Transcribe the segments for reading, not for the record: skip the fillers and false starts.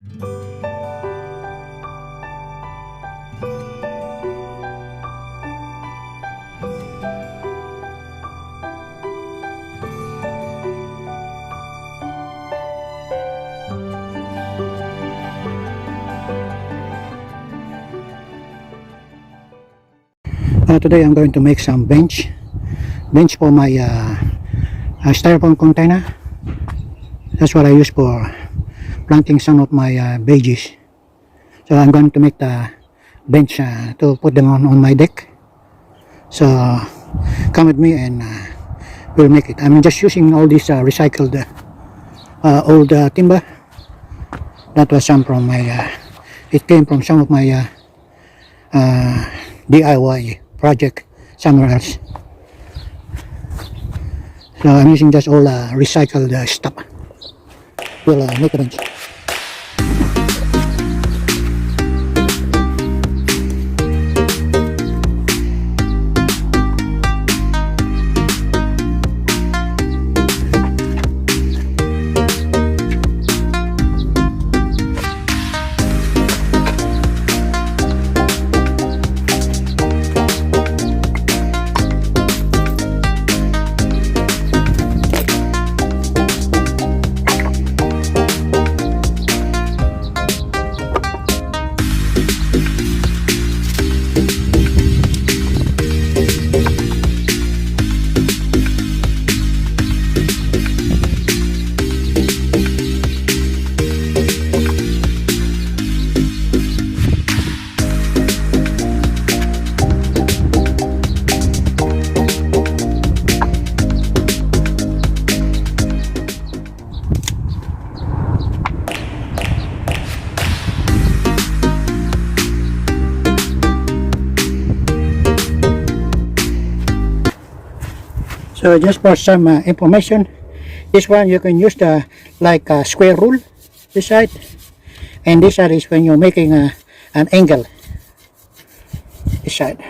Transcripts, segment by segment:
Today I'm going to make some bench for my styrofoam container. That's what I use for planting some of my veggies. So I'm going to make the bench to put them on my deck. So come with me and we'll make it. I'm just using all this recycled old timber. That was some from my it came from some of my DIY project somewhere else. So I'm using just all recycled stuff. We'll make a bench. So just for some information, this one you can use the like a square rule this side, and this side is when you're making an angle this side.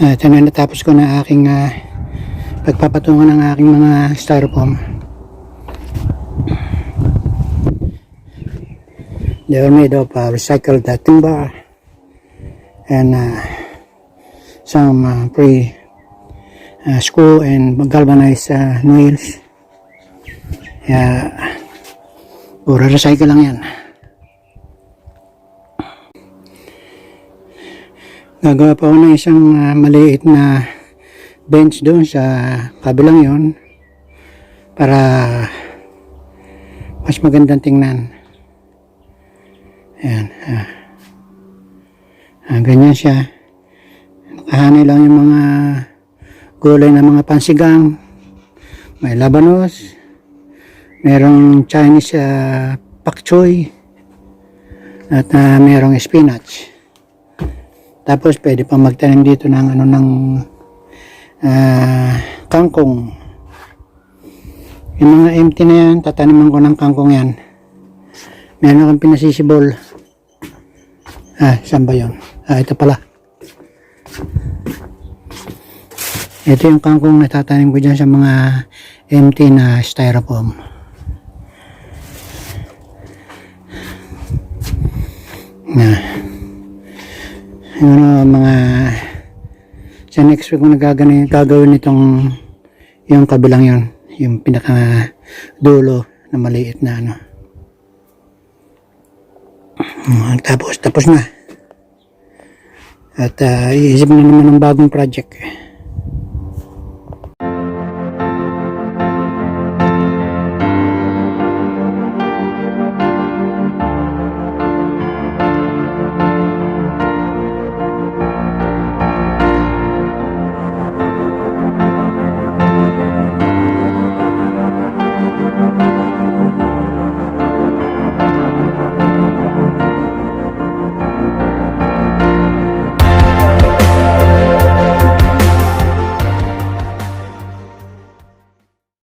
Ito na, natapos ko na aking pagpapatungan ng aking mga styrofoam. They are made of recycled timber and some screw and galvanized nails. Puro recycle lang yan. Gagawa pa ako ng isang maliit na bench doon sa kabilang yon para mas magandang tingnan. Ayan. Ganyan siya. Nakahanay lang yung mga gulay na mga pansigang. May labanos. Merong Chinese pak choy. At merong spinach. Tapos pwede pa magtanim dito ng kangkong. Yung mga empty na yan, tataniman ko ng kangkong yan. Meron akong pinasisibol. Saan ba yun? Ito pala. Ito yung kangkong na tatanim ko dyan sa mga empty na styrofoam. Mga sa next week kung gagawin itong yung kabilang yon, yung pinaka dulo na maliit na tapos na at iisip na naman ng bagong project.